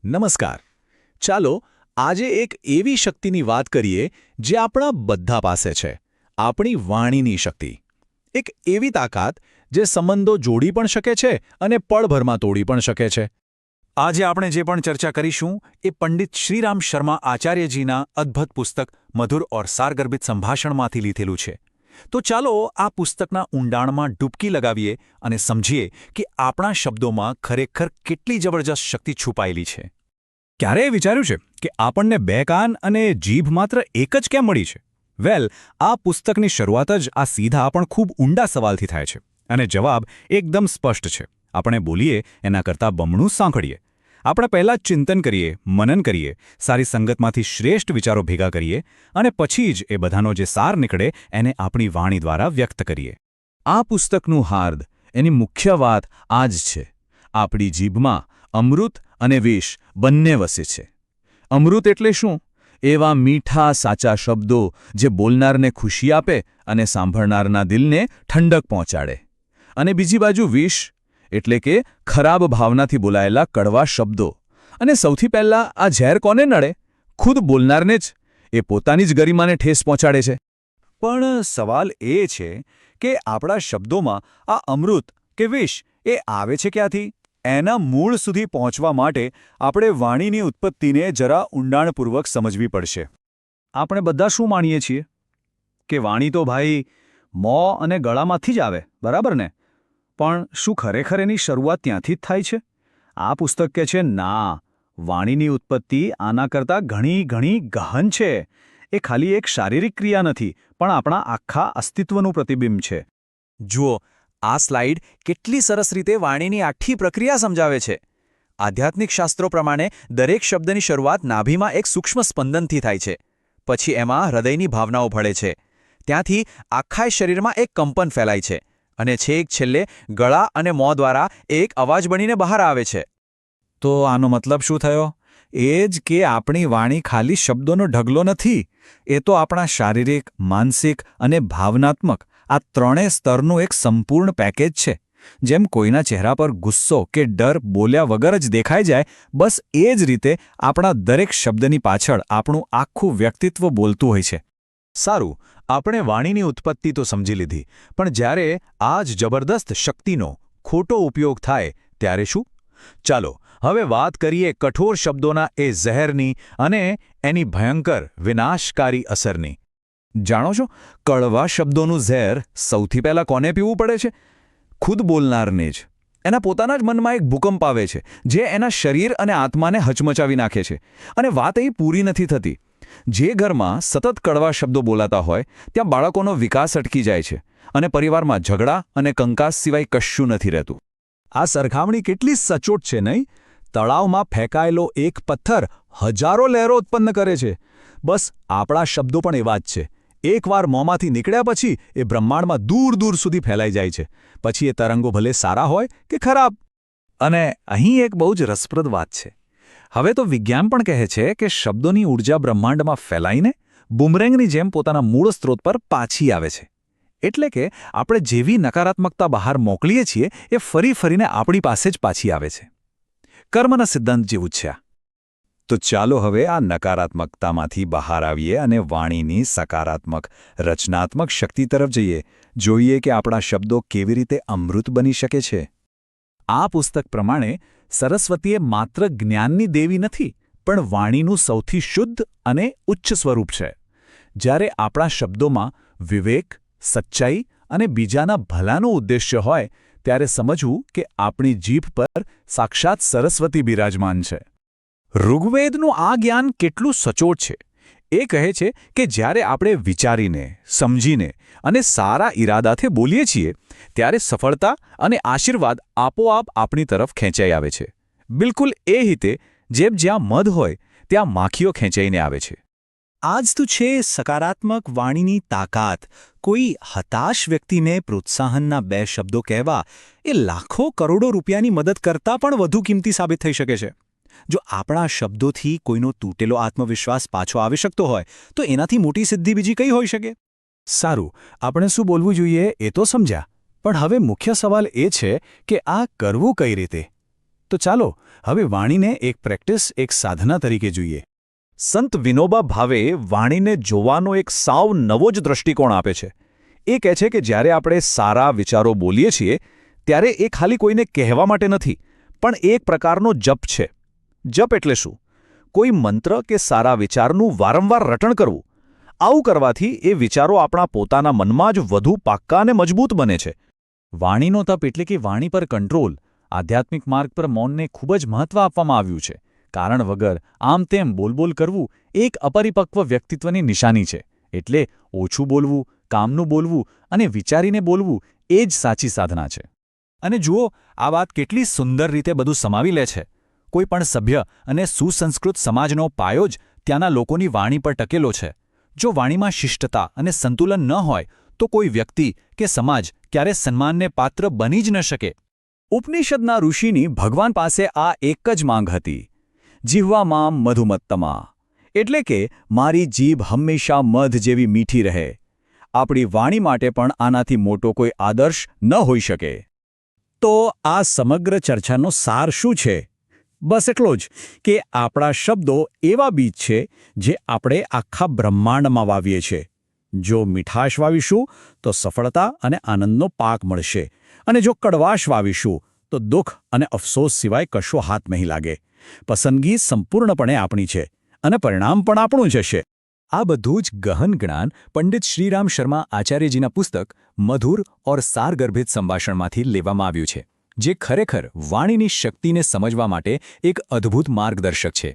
નમસ્કાર. ચાલો આજે એક એવી શક્તિની વાત કરીએ જે આપણા બધા પાસે છે, આપણી વાણીની શક્તિ. એક એવી તાકાત જે સંબંધો જોડી પણ શકે છે અને પળભરમાં તોડી પણ શકે છે. આજે આપણે જે પણ ચર્ચા કરીશું એ પંડિત શ્રીરામ શર્મા આચાર્યજીના અદ્ભુત પુસ્તક મધુર ઓર સારગર્ભિત સંભાષણમાંથી લીધેલું છે. તો ચાલો આ પુસ્તકના ઊંડાણમાં ડૂબકી લગાવીએ અને સમજીએ કે આપણા શબ્દોમાં ખરેખર કેટલી જબરજસ્ત શક્તિ છુપાયેલી છે. ક્યારેય વિચાર્યું છે કે આપણને બે કાન અને જીભ માત્ર એક જ કેમ મળી છે? આ પુસ્તકની શરૂઆત જ આ સીધા પણ ખૂબ ઊંડા સવાલથી થાય છે અને જવાબ એકદમ સ્પષ્ટ છે. આપણે બોલીએ એના કરતાં બમણું સાંભળીએ. આપણે પહેલાં ચિંતન કરીએ, મનન કરીએ, સારી સંગતમાંથી શ્રેષ્ઠ વિચારો ભેગા કરીએ અને પછી જ એ બધાનો જે સાર નીકળે એને આપણી વાણી દ્વારા વ્યક્ત કરીએ. આ પુસ્તકનું હાર્દ, એની મુખ્ય વાત આ જ છે. આપણી જીભમાં અમૃત અને વિષ બંને વસે છે. અમૃત એટલે શું? એવા મીઠા સાચા શબ્દો જે બોલનારને ખુશી આપે અને સાંભળનારના દિલને ઠંડક પહોંચાડે. અને બીજી બાજુ વિષ એટલે કે ખરાબ ભાવનાથી બોલાયેલા કડવા શબ્દો. અને સૌથી પહેલાં આ ઝેર કોને નડે? ખુદ બોલનારને જ. એ પોતાની જ ગરિમાને ઠેસ પહોંચાડે છે. પણ સવાલ એ છે કે આપણા શબ્દોમાં આ અમૃત કે વિષ એ આવે છે ક્યાંથી? એના મૂળ સુધી પહોંચવા માટે આપણે વાણીની ઉત્પત્તિને જરા ઊંડાણપૂર્વક સમજવી પડશે. આપણે બધા શું માનીએ છીએ કે વાણી તો ભાઈ મોં અને ગળામાંથી જ આવે, બરાબર ને? પણ શું ખરેખર એની શરૂઆત ત્યાંથી જ થાય છે? આ પુસ્તક કહે છે ના, વાણીની ઉત્પત્તિ આના કરતાં ઘણી ગહન છે. એ ખાલી એક શારીરિક ક્રિયા નથી, પણ આપણા આખા અસ્તિત્વનું પ્રતિબિંબ છે. જુઓ, આ સ્લાઇડ કેટલી સરસ રીતે વાણીની આખી પ્રક્રિયા સમજાવે છે. આધ્યાત્મિક શાસ્ત્રો પ્રમાણે દરેક શબ્દની શરૂઆત નાભીમાં એક સૂક્ષ્મ સ્પંદનથી થાય છે. પછી એમાં હૃદયની ભાવનાઓ ભળે છે. ત્યાંથી આખા શરીરમાં એક કંપન ફેલાય છે અને છેક છેલ્લે ગળા અને મોં દ્વારા એક અવાજ બનીને બહાર આવે છે. તો આનો મતલબ શું થયો? એ જ કે આપણી વાણી ખાલી શબ્દોનો ઢગલો નથી. એ તો આપણા શારીરિક, માનસિક અને ભાવનાત્મક આ ત્રણેય સ્તરનું એક સંપૂર્ણ પેકેજ છે. જેમ કોઈના ચહેરા પર ગુસ્સો કે ડર બોલ્યા વગર જ દેખાઈ જાય, બસ એ જ રીતે આપણા દરેક શબ્દની પાછળ આપણું આખું વ્યક્તિત્વ બોલતું હોય છે. સારું, આપણે વાણીની ઉત્પત્તિ તો સમજી લીધી, પણ જ્યારે આ જ જબરદસ્ત શક્તિનો ખોટો ઉપયોગ થાય ત્યારે શું? ચાલો હવે વાત કરીએ કઠોર શબ્દોના એ ઝેરની અને એની ભયંકર વિનાશકારી અસરની. જાણો છો, કડવા શબ્દોનું ઝેર સૌથી પહેલાં કોને પીવું પડે છે? ખુદ બોલનારને જ. એના પોતાના જ મનમાં એક ભૂકંપ આવે છે જે એના શરીર અને આત્માને હચમચાવી નાખે છે. અને વાત અહીં પૂરી નથી થતી. જે ઘરમાં સતત કડવા શબ્દો બોલાતા હોય ત્યાં બાળકોનો વિકાસ અટકી જાય છે અને પરિવારમાં ઝઘડા અને કંકાસ સિવાય કશું નથી રહેતું. આ સરખામણી કેટલી સચોટ છે, નહીં? તળાવમાં ફેંકાયેલો એક પથ્થર હજારો લહેરો ઉત્પન્ન કરે છે. બસ આપણા શબ્દો પણ એવા જ છે. એકવાર મોંમાંથી નીકળ્યા પછી એ બ્રહ્માંડમાં દૂર સુધી ફેલાઈ જાય છે. પછી એ તરંગો ભલે સારા હોય કે ખરાબ. અને અહીં એક બહુ જ રસપ્રદ વાત છે. હવે તો વિજ્ઞાન પણ કહે છે કે શબ્દોની ઊર્જા બ્રહ્માંડમાં ફેલાઈને બુમરેંગની જેમ પોતાના મૂળ સ્ત્રોત પર પાછી આવે છે. એટલે કે આપણે જેવી નકારાત્મકતા બહાર મોકલીએ છીએ એ ફરીને આપણી પાસે જ પાછી આવે છે. કર્મના સિદ્ધાંત જેવું જ છે. તો ચાલો હવે આ નકારાત્મકતામાંથી બહાર આવીએ અને વાણીની સકારાત્મક, રચનાત્મક શક્તિ તરફ જઈએ. જોઈએ કે આપણા શબ્દો કેવી રીતે અમૃત બની શકે છે. આ પુસ્તક પ્રમાણે સરસ્વતીએ માત્ર જ્ઞાનની દેવી નથી, પણ વાણીનું સૌથી શુદ્ધ અને ઉચ્ચ સ્વરૂપ છે. જ્યારે આપણા શબ્દોમાં વિવેક, સચ્ચાઈ અને બીજાના ભલાનો ઉદ્દેશ્ય હોય ત્યારે સમજવું કે આપણી જીભ પર સાક્ષાત સરસ્વતી બિરાજમાન છે. ઋગ્વેદનું આ જ્ઞાન કેટલું સચોટ છે. એ કહે છે કે જ્યારે આપણે વિચારીને, સમજીને અને સારા ઈરાદાથી બોલીએ છીએ ત્યારે સફળતા અને આશીર્વાદ આપોઆપ આપણી તરફ ખેંચાઈ આવે છે. બિલકુલ એ રીતે જેમ જ્યાં મધ હોય ત્યાં માખીઓ ખેંચાઈને આવે છે. આ જ તો છે સકારાત્મક વાણીની તાકાત. કોઈ હતાશ વ્યક્તિને પ્રોત્સાહનના બે શબ્દો કહેવા એ લાખો કરોડો રૂપિયાની મદદ કરતાં પણ વધુ કિંમતી સાબિત થઈ શકે છે. જો આપણા શબ્દોથી કોઈનો તૂટેલો આત્મવિશ્વાસ પાછો આવી શકતો હોય તો એનાથી મોટી સિદ્ધિ બીજી કઈ હોઈ શકે? સારું, આપણે શું બોલવું જોઈએ એ તો સમજ્યા, પણ હવે મુખ્ય સવાલ એ છે કે આ કરવું કઈ રીતે? તો ચાલો હવે વાણીને એક પ્રેક્ટિસ, એક સાધના તરીકે જોઈએ. સંત વિનોબા ભાવે વાણીને જોવાનો એક સાવ નવો જ દૃષ્ટિકોણ આપે છે. એ કહે છે કે જ્યારે આપણે સારા વિચારો બોલીએ છીએ ત્યારે એ ખાલી કોઈને કહેવા માટે નથી, પણ એક પ્રકારનો જપ છે. જપ એટલે શું? કોઈ મંત્ર કે સારા વિચારનું વારંવાર રટણ કરવું. આવું કરવાથી એ વિચારો આપણા પોતાના મનમાં જ વધુ પાક્કા અને મજબૂત બને છે. વાણીનો તપ એટલે કે વાણી પર કંટ્રોલ. આધ્યાત્મિક માર્ગ પર મૌનને ખૂબ જ મહત્વ આપવામાં આવ્યું છે. કારણ વગર આમ તેમ બોલબોલ કરવું એક અપરિપક્વ વ્યક્તિત્વની નિશાની છે. એટલે ઓછું બોલવું, કામનું બોલવું અને વિચારીને બોલવું એ જ સાચી સાધના છે. અને જુઓ, આ વાત કેટલી સુંદર રીતે બધું સમાવી લે છે. કોઈ પણ સભ્ય અને સુસંસ્કૃત સમાજનો પાયો જ ત્યાંના લોકોની વાણી પર ટકેલો છે. જો વાણીમાં શિષ્ટતા અને સંતુલન ન હોય તો કોઈ વ્યક્તિ કે સમાજ ક્યારે સન્માનને પાત્ર બની જ ન શકે. ઉપનિષદના ઋષિની ભગવાન પાસે આ એક જ માંગ હતી: જીહ્વામાં મધુમત્તમા, એટલે કે મારી જીભ હંમેશા મધ જેવી મીઠી રહે. આપણી વાણી માટે પણ આનાથી મોટો કોઈ આદર્શ ન હોઈ શકે. તો આ સમગ્ર ચર્ચાનો સાર શું છે? બસ એટલો જ કે આપણા શબ્દો એવા બીજ છે જે આપણે આખા બ્રહ્માંડમાં વાવીએ છીએ. જો મીઠાશ વાવીશું તો સફળતા અને આનંદનો પાક મળશે, અને જો કડવાશ વાવીશું તો દુઃખ અને અફસોસ સિવાય કશો હાથ નહીં લાગે. પસંદગી સંપૂર્ણપણે આપણી છે અને પરિણામ પણ આપણું જ હશે. આ બધું જ ગહન જ્ઞાન પંડિત શ્રીરામ શર્મા આચાર્યજીના પુસ્તક મધુર ઓર સારગર્ભિત સંભાષણમાંથી લેવામાં આવ્યું છે, જે ખરેખર વાણીની શક્તિને સમજવા માટે એક અદ્ભુત માર્ગદર્શક છે.